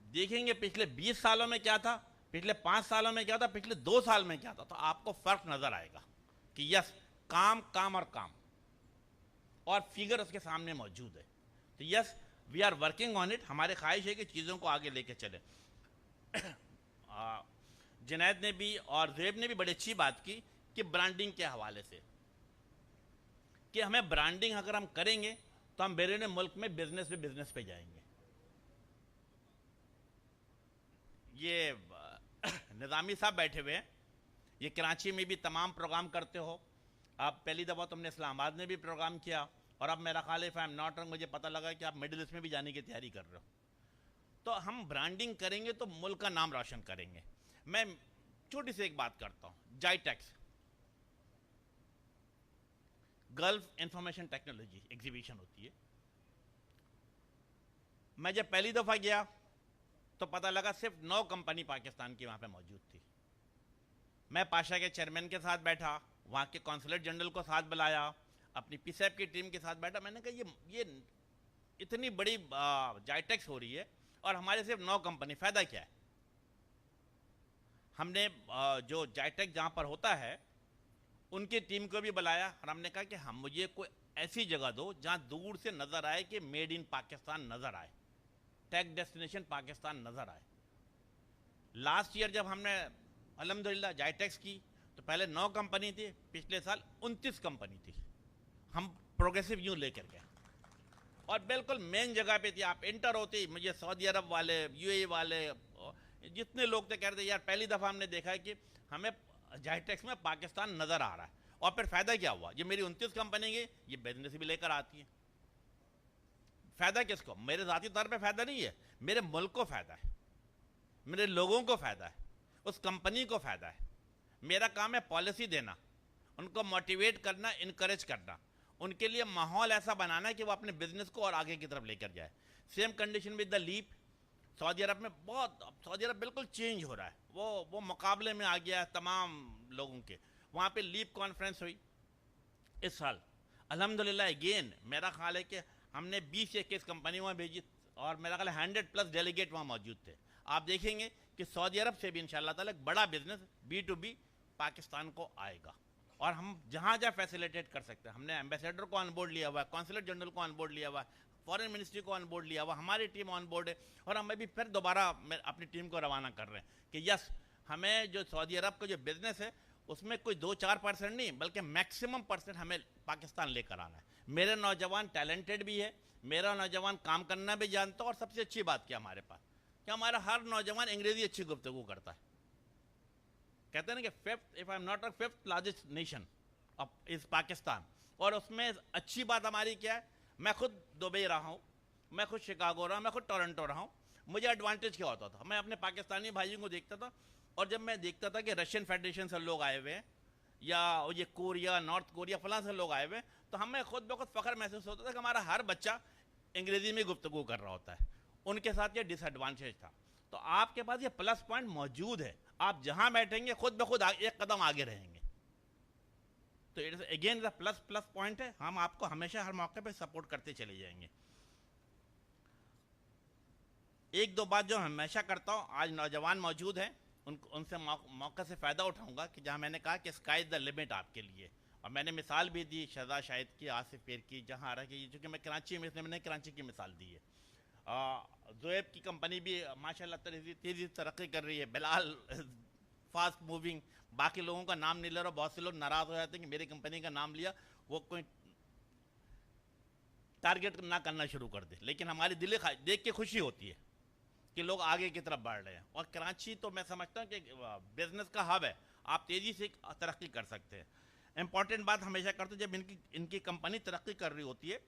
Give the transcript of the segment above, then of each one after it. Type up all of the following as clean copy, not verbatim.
دیکھیں گے پچھلے 20 سالوں میں کیا تھا، پچھلے 5 سالوں میں کیا تھا، پچھلے 2 سال میں کیا تھا، تو آپ کو فرق نظر آئے گا کہ یس، کام کام اور کام، اور فگر اس کے سامنے موجود ہے. تو yes, we are working on it. ہماری خواہش ہے کہ چیزوں کو آگے لے کے چلیں. جنید نے بھی اور زیب نے بھی بڑی اچھی بات کی کہ برانڈنگ کے حوالے سے، کہ ہمیں برانڈنگ اگر ہم کریں گے تو ہم بیرون ملک میں بزنس پہ جائیں گے. یہ نظامی صاحب بیٹھے ہوئے ہیں، یہ کراچی میں بھی تمام پروگرام کرتے ہو. آپ پہلی دفعہ تم نے اسلام آباد میں بھی پروگرام کیا، اور اب میرا خیال ہے مجھے پتہ لگا کہ آپ مڈل ایسٹ میں بھی جانے کی تیاری کر رہے ہو. تو ہم برانڈنگ کریں گے تو ملک کا نام روشن کریں گے. میں چھوٹی سی ایک بات کرتا ہوں. GITEX, Gulf Information Technology Exhibition ہوتی ہے. میں جب پہلی دفعہ گیا تو پتہ لگا صرف 9 کمپنی پاکستان کی وہاں پہ موجود تھی. میں پاشا کے چیئرمین کے ساتھ بیٹھا، وہاں کے کونسلیٹ جنرل کو ساتھ بلایا، اپنی پی سیپ کی ٹیم کے ساتھ بیٹھا. میں نے کہا یہ اتنی بڑی جائی ٹیکس ہو رہی ہے اور ہمارے صرف 9 کمپنی، فائدہ کیا ہے؟ ہم نے جو جائی ٹیکس جہاں پر ہوتا ہے ان کی ٹیم کو بھی بلایا، اور ہم نے کہا کہ مجھے کوئی ایسی جگہ دو جہاں دور سے نظر آئے کہ میڈ ان پاکستان نظر آئے، ٹیک ڈیسٹینیشن پاکستان نظر آئے. لاسٹ ایئر جب ہم نے الحمدللہ جائی ٹیکس کی تو پہلے 9 کمپنی تھی، پچھلے سال 29 کمپنی تھی. ہم پروگریسو یوں لے کر گئے، اور بالکل مین جگہ پہ تھی. آپ انٹر ہوتے مجھے سعودی عرب والے، یو اے والے، جتنے لوگ تھے کہہ رہے تھے یار پہلی دفعہ ہم نے دیکھا ہے کہ ہمیں جائی ٹیکس میں پاکستان نظر آ رہا ہے. اور پھر فائدہ کیا ہوا؟ یہ میری 29 کمپنی کی یہ بزنس بھی لے کر آتی ہیں. فائدہ کس کو؟ میرے ذاتی طور پہ فائدہ نہیں ہے، میرے ملک کو فائدہ ہے، میرے لوگوں کو فائدہ ہے، اس کمپنی کو فائدہ ہے. میرا کام ہے پالیسی دینا، ان کو موٹیویٹ کرنا، انکریج کرنا، ان کے لیے ماحول ایسا بنانا کہ وہ اپنے بزنس کو اور آگے کی طرف لے کر جائے. سیم کنڈیشن ود دا لیپ. سعودی عرب میں سعودی عرب بالکل چینج ہو رہا ہے، وہ مقابلے میں آ گیا ہے تمام لوگوں کے. وہاں پہ لیپ کانفرنس ہوئی اس سال الحمدللہ. اگین میرا خیال ہے کہ ہم نے 20-21 کمپنی وہاں بھیجی، اور میرا خیال ہے 100+ ڈیلیگیٹ وہاں موجود تھے. آپ دیکھیں گے کہ سعودی عرب سے بھی انشاءاللہ تعالی ایک بڑا بزنس B2B پاکستان کو آئے گا، اور ہم جہاں جہاں فیسیلیٹیٹ کر سکتے ہیں. ہم نے ایمبیسیڈر کو آن بورڈ لیا ہوا ہے، کونسلیٹ جنرل کو آن بورڈ لیا ہوا ہے، فارن منسٹری کو آن بورڈ لیا ہوا، ہماری ٹیم آن بورڈ ہے. اور ہم ابھی پھر دوبارہ اپنی ٹیم کو روانہ کر رہے ہیں کہ یس، ہمیں جو سعودی عرب کا جو بزنس ہے اس میں کوئی 2-4% نہیں بلکہ میکسیمم % ہمیں پاکستان لے کر آنا ہے. میرے نوجوان ٹیلنٹڈ بھی ہے، میرا نوجوان کام کرنا بھی جانتا ہے، اور سب سے اچھی بات کیا ہمارے پاس کہ ہمارا ہر نوجوان انگریزی اچھی گفتگو کرتا ہے. کہتے ہیں نا کہ if I am not 5th largest nation is Pakistan. اور اس میں اچھی بات ہماری کیا ہے؟ میں خود دبئی رہا ہوں، میں خود شکاگو رہا ہوں، میں خود ٹورنٹو رہا ہوں. مجھے ایڈوانٹیج کیا ہوتا تھا؟ میں اپنے پاکستانی بھائیوں کو دیکھتا تھا، اور جب میں دیکھتا تھا کہ رشین فیڈریشن سے لوگ آئے ہوئے ہیں، یا یہ کوریا، نارتھ کوریا، فلاں سے لوگ آئے ہوئے ہیں، تو ہمیں خود بخود فخر محسوس ہوتا تھا کہ ہمارا ہر بچہ انگریزی میں گفتگو کر رہا ہوتا ہے. ان کے ساتھ یہ ڈس ایڈوانٹیج تھا. تو آپ کے پاس یہ پلس پوائنٹ موجود ہے، آپ جہاں بیٹھیں گے خود بخود ایک قدم آگے رہیں گے. تو اگین پلس پوائنٹ ہے. ہم آپ کو ہمیشہ ہر موقع پہ سپورٹ کرتے چلے جائیں گے. ایک دو بات جو ہمیشہ کرتا ہوں، آج نوجوان موجود ہیں، ان سے موقع سے فائدہ اٹھاؤں گا کہ جہاں میں نے کہا کہ اسکائی از دا لمٹ آپ کے لیے. اور میں نے مثال بھی دی شہزاد شاہد کی، آصف پیر کی، جہاں رہا کہ چونکہ میں کراچی میں نے کراچی کی مثال دی ہے. زویب کی کمپنی بھی ماشاء اللہ تیزی ترقی کر رہی ہے. بلال فاسٹ موونگ. باقی لوگوں کا نام نہیں لے رہا، بہت سے لوگ ناراض ہو جاتے ہیں کہ میری کمپنی کا نام لیا، وہ کوئی ٹارگیٹ نہ کرنا شروع کر دے. لیکن ہماری دل دیکھ کے خوشی ہوتی ہے کہ لوگ آگے کی طرف بڑھ رہے ہیں. اور کراچی تو میں سمجھتا ہوں کہ بزنس کا ہب ہے، آپ تیزی سے ترقی کر سکتے ہیں. امپورٹنٹ بات ہمیشہ کرتے ہیں، جب ان کی کمپنی ترقی کر رہی ہوتی ہے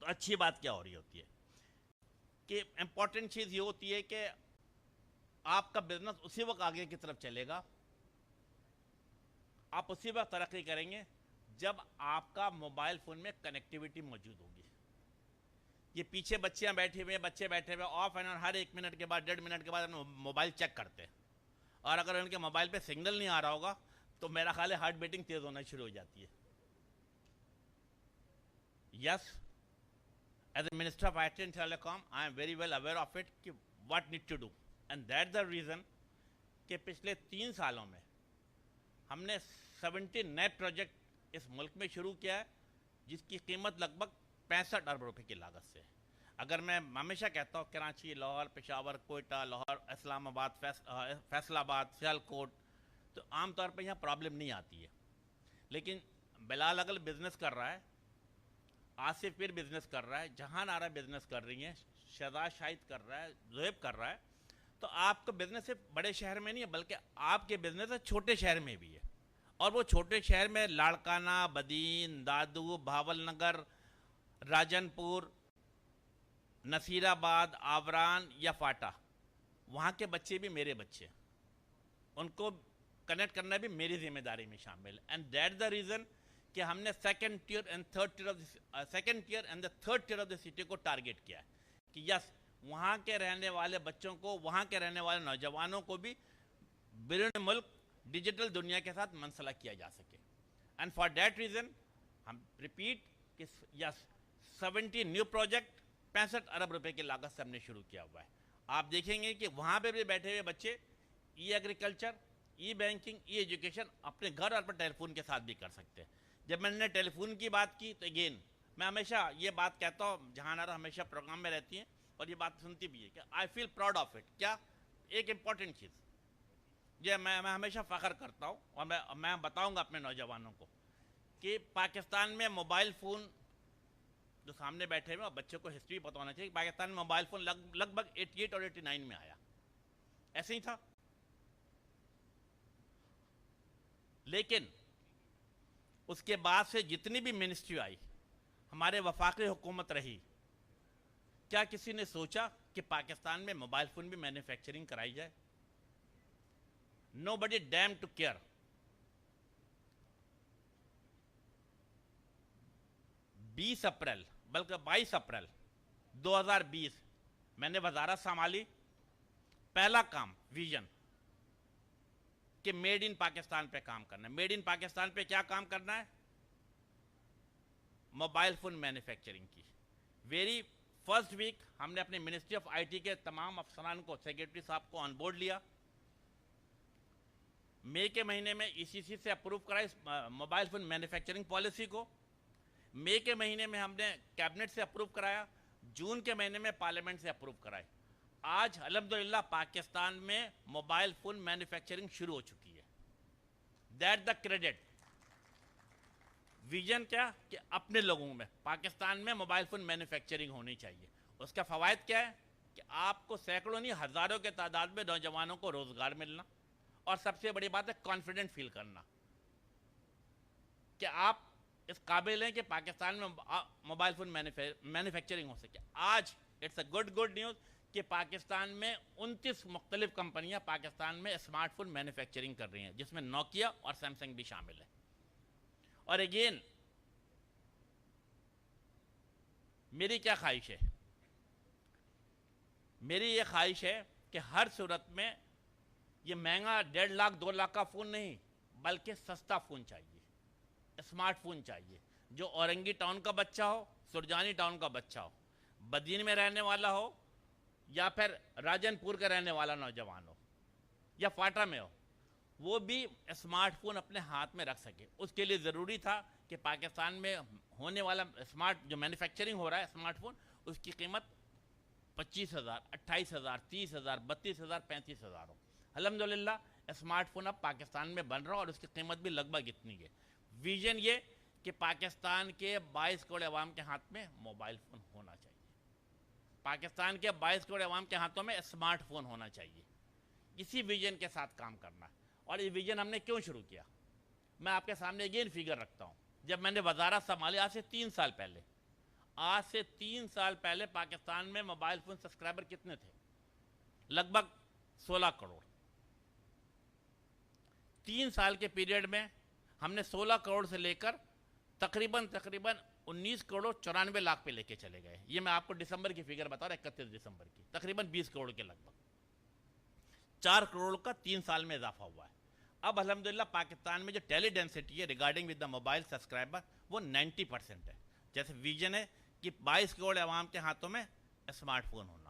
تو اچھی بات کیا ہو رہی ہوتی ہے کہ امپورٹنٹ چیز یہ ہوتی ہے کہ آپ کا بزنس اسی وقت آگے کی طرف چلے گا، آپ اسی وقت ترقی کریں گے جب آپ کا موبائل فون میں کنیکٹیوٹی موجود ہوگی. یہ پیچھے بچے بیٹھے ہوئے of and on Hare 1 minute کے بعد 1.5 منٹ کے بعد موبائل چیک کرتے ہیں، اور اگر ان کے موبائل پہ سگنل نہیں آ رہا ہوگا تو میرا خیال ہے ہارٹ بیٹنگ تیز ہونا شروع ہو جاتی ہے. Yes, as a minister of I T and telecom I am very well aware of it کہ what need to do. And that's the reason کہ پچھلے 3 سالوں میں ہم نے 70 نئے پروجیکٹ اس ملک میں شروع کیا ہے جس کی قیمت لگ بھگ 65 ارب روپے کی لاگت سے ہے. اگر میں ہمیشہ کہتا ہوں کراچی، لاہور، پشاور، کوئٹہ، لاہور، اسلام آباد، فیصل آباد، سیالکوٹ، تو عام طور پہ یہاں پرابلم نہیں آتی ہے. لیکن بلال اگل بزنس کر رہا ہے، آصف پیر بزنس کر رہا ہے، جہان آرا بزنس کر رہی ہیں، شہزاد شاہد کر رہا ہے، زہیب کر رہا ہے. تو آپ کا بزنس صرف بڑے شہر میں نہیں ہے بلکہ آپ کے بزنس چھوٹے شہر میں بھی ہے. اور وہ چھوٹے شہر میں لاڑکانہ، بدین، دادو، بھاول نگر، راجن پور، نصیر آباد، آوران یا فاٹا، وہاں کے بچے بھی میرے بچے، ان کو کنیکٹ کرنا بھی میری ذمہ داری میں شامل ہے. اینڈ دیٹ دا ریزن کہ ہم نے second tier and third tier of the city کو ٹارگیٹ کیا ہے کہ یس وہاں کے رہنے والے بچوں کو، وہاں کے رہنے والے نوجوانوں کو بھی بیرون ملک ڈیجیٹل دنیا کے ساتھ منسلک کیا جا سکے. اینڈ فار دیٹ ریزن ہم ریپیٹ کہ یس 70 نیو پروجیکٹ 65 ارب روپے کی لاگت سے ہم نے شروع کیا ہوا ہے. آپ دیکھیں گے کہ وہاں پہ بھی بیٹھے ہوئے بچے ای ایگریکلچر، ای بینکنگ، ای ایجوکیشن اپنے گھر اور ٹیلی فون کے ساتھ بھی کر سکتے ہیں. جب میں نے ٹیلی فون کی بات کی تو اگین میں ہمیشہ یہ بات کہتا ہوں، جہاں آرا ہمیشہ پروگرام میں رہتی ہیں اور یہ بات سنتی بھی ہے کہ آئی فیل پراؤڈ آف اٹ. کیا ایک امپورٹنٹ چیز یہ میں ہمیشہ فخر کرتا ہوں اور میں بتاؤں گا اپنے نوجوانوں کو کہ پاکستان میں موبائل فون جو سامنے بیٹھے ہوئے اور بچوں کو ہسٹری پتہ ہونا چاہیے. پاکستان میں موبائل فون لگ بھگ 88 اور 89 میں آیا، ایسے ہی تھا. لیکن اس کے بعد سے جتنی بھی منسٹری آئی، ہمارے وفاقی حکومت رہی، کیا کسی نے سوچا کہ پاکستان میں موبائل فون بھی مینوفیکچرنگ کرائی جائے؟ Nobody damned to care. 20 April بلکہ 22 اپریل 2020 میں نے وزارت سنبھالی. پہلا کام ویژن کہ میڈ ان پاکستان پہ کام کرنا ہے. میڈ ان پاکستان پہ کیا کام کرنا ہے؟ موبائل فون مینوفیکچرنگ کی. ویری فرسٹ ویک ہم نے اپنے منسٹری آف آئی ٹی کے تمام افسران کو، سیکرٹری صاحب کو آن بورڈ لیا. مئی کے مہینے میں ای سی سی سے اپروو کرائی موبائل فون مینوفیکچرنگ پالیسی کو. مئی کے مہینے میں ہم نے کیبنٹ سے اپروو کرایا. جون کے مہینے میں پارلیمنٹ سے اپروو کرائی. آج الحمدللہ پاکستان میں موبائل فون مینوفیکچرنگ شروع ہو چکی ہے. That the credit. ویژن کیا کہ اپنے لوگوں میں پاکستان میں موبائل فون مینوفیکچرنگ ہونی چاہیے. اس کا فوائد کیا ہے کہ آپ کو سینکڑوں نہیں ہزاروں کے تعداد میں نوجوانوں کو روزگار ملنا، اور سب سے بڑی بات ہے کانفیڈنٹ فیل کرنا کہ آپ اس قابل ہیں کہ پاکستان میں موبائل فون مینوفیکچرنگ ہو سکے. آج اٹس اے گڈ نیوز کہ پاکستان میں 29 مختلف کمپنیاں پاکستان میں اسمارٹ فون مینوفیکچرنگ کر رہی ہیں، جس میں نوکیا اور سیمسنگ بھی شامل ہے. اور اگین میری کیا خواہش ہے؟ میری یہ خواہش ہے کہ ہر صورت میں یہ مہنگا 1.5 لاکھ 2 لاکھ کا فون نہیں بلکہ سستا فون چاہیے، اسمارٹ فون چاہیے جو اورنگی ٹاؤن کا بچہ ہو، سرجانی ٹاؤن کا بچہ ہو، بدین میں رہنے والا ہو یا پھر راجن پور کا رہنے والا نوجوان ہو یا فاٹا میں ہو، وہ بھی اسمارٹ فون اپنے ہاتھ میں رکھ سکے. اس کے لیے ضروری تھا کہ پاکستان میں ہونے والا اسمارٹ جو مینوفیکچرنگ ہو رہا ہے اسمارٹ فون، اس کی قیمت 25,000 28,000 30,000 32,000 35,000 ہو. الحمدللہ اسمارٹ فون اب پاکستان میں بن رہا اور اس کی قیمت بھی لگ بھگ اتنی ہے. ویژن یہ کہ پاکستان کے 22 کروڑ عوام کے ہاتھ میں موبائل فون ہونا چاہیے، پاکستان کے 22 کروڑ عوام کے ہاتھوں میں اسمارٹ فون ہونا چاہیے. اسی ویژن کے ساتھ کام کرنا ہے. اور یہ ویژن ہم نے کیوں شروع کیا؟ میں آپ کے سامنے اگین فگر رکھتا ہوں. جب میں نے وزارت سنبھالی آج سے 3 سال پہلے پاکستان میں موبائل فون سبسکرائبر کتنے تھے؟ لگ بھگ 16 کروڑ. 3 سال کے پیریڈ میں ہم نے 16 کروڑ سے لے کر تقریباً 19 کروڑ 94 لاکھ پہ لے کے چلے گئے. یہ میں آپ کو دسمبر کی فگر بتا رہا ہوں، 31 دسمبر کی، تقریباً 20 کروڑ کے لگ بھگ 4 کروڑ کا 3 سال میں اضافہ ہوا ہے. اب الحمدللہ پاکستان میں جو ٹیلی ڈینسٹی ہے regarding with the mobile subscriber وہ 90% ہے. جیسے ویژن ہے کہ 22 کروڑ عوام کے ہاتھوں میں اسمارٹ فون ہونا.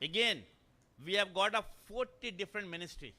Again, we have got a 40 different ministry